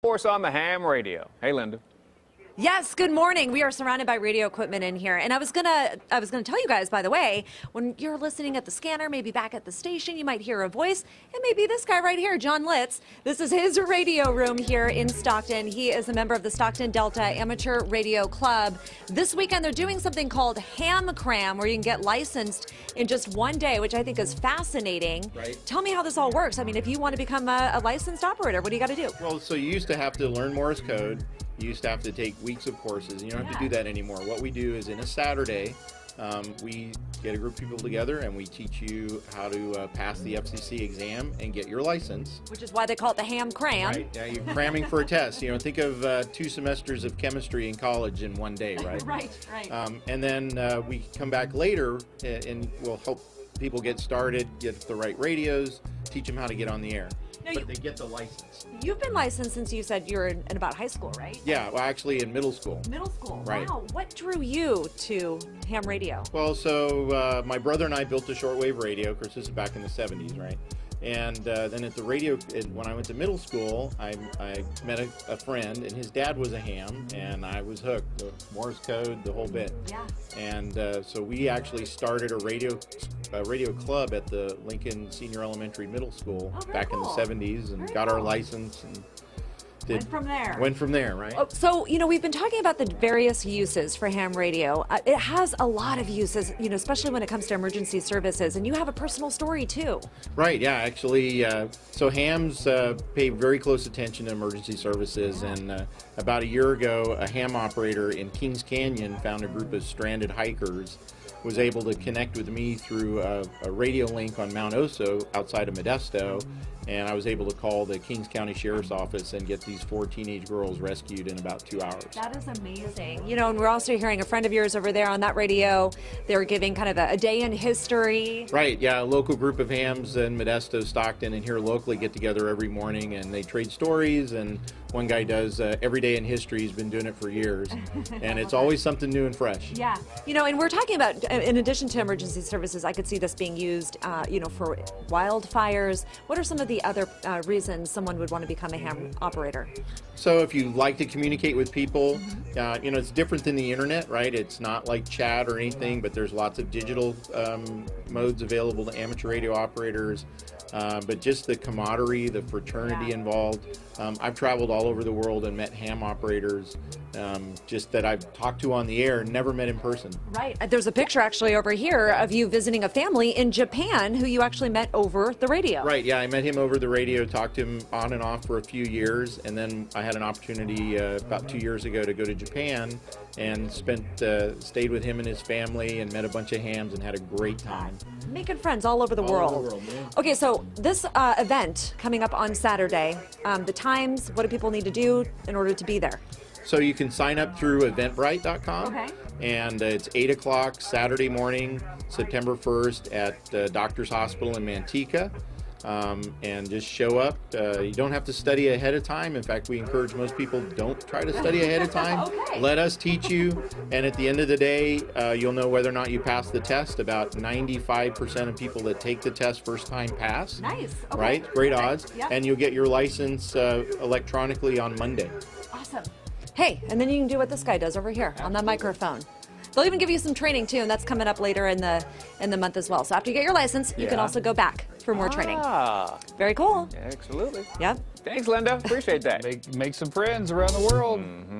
Force on the ham radio. Hey, Linda. Yes, good morning. We are surrounded by radio equipment in here. And I was gonna tell you guys, by the way, when you're listening at the scanner, maybe back at the station, you might hear a voice. It may be this guy right here, John Litz. This is his radio room here in Stockton. He is a member of the Stockton Delta Amateur Radio Club. This weekend, they're doing something called HamCram, where you can get licensed in just one day, which I think is fascinating. Right. Tell me how this all works. I mean, if you want to become a licensed operator, what do you got to do? Well, so you used to have to learn Morse code. You used to have to take weeks of courses. You don't have to do that anymore. What we do is in a Saturday, we get a group of people together and we teach you how to pass the FCC exam and get your license. Which is why they call it the HamCram. Right. Yeah, you're cramming for a test. You know, think of 2 semesters of chemistry in college in one day, right? Right. And then we come back later and we'll help people get started, get the right radios, teach them how to get on the air. But they get the license. You've been licensed since you said you were in about high school, right? Yeah, well, actually in middle school. Middle school. Right. Wow. What drew you to ham radio? Well, so my brother and I built a shortwave radio. Of course, this is back in the 70s, right? And then at the radio, when I went to middle school, I met a friend, and his dad was a ham, and I was hooked. The Morse code, the whole bit. Yeah. And so we actually started a radio club at the Lincoln Senior Elementary Middle School back in the 70s, and got our license. And Went from there, right? Oh, so, you know, we've been talking about the various uses for ham radio. It has a lot of uses, you know, especially when it comes to emergency services. And you have a personal story, too. Right, yeah, actually, so hams pay very close attention to emergency services. And about a year ago, a ham operator in Kings Canyon found a group of stranded hikers, was able to connect with me through a radio link on Mount Oso outside of Modesto, and I was able to call the Kings County Sheriff's Office and get these 4 teenage girls rescued in about 2 hours. That is amazing. You know, and we're also hearing a friend of yours over there on that radio. They were giving kind of a day in history. Right, yeah, a local group of hams in Modesto, Stockton, and here locally get together every morning and they trade stories, and one guy does every day in history. He's been doing it for years, and it's always something new and fresh. Yeah, you know, and we're talking about, in addition to emergency services, I could see this being used, you know, for wildfires. What are some of the other reasons someone would want to become a ham operator? So if you like to communicate with people, you know, it's different than the internet, right? It's not like chat or anything, but there's lots of digital modes available to amateur radio operators. But just the camaraderie, the fraternity involved. I've traveled all over the world and met ham operators just that I've talked to on the air, never met in person. Right. There's a picture actually over here of you visiting a family in Japan who you actually met over the radio. Right, yeah, I met him over the radio, talked to him on and off for a few years, and then I had an opportunity about 2 years ago to go to Japan and stayed with him and his family and met a bunch of hams and had a great time. Making friends all over the world. Yeah. Okay, so this event coming up on Saturday, the times, what do people need to do in order to be there? So you can sign up through eventbrite.com. Okay. And it's 8 o'clock Saturday morning, September 1st at Doctors Hospital in Manteca. And just show up. You don't have to study ahead of time. In fact, we encourage most people don't try to study ahead of time. Okay. Let us teach you, and at the end of the day, you'll know whether or not you passed the test. About 95% of people that take the test first time pass. Nice. Okay. Right? Great odds. Yep. And you'll get your license electronically on Monday. Awesome. Hey, and then you can do what this guy does over here on that microphone. They'll even give you some training too, and that's coming up later in the month as well. So after you get your license, you can also go back for more training. Very cool. Absolutely. Yep. Thanks, Linda. Appreciate that. Make some friends around the world. Mm-hmm.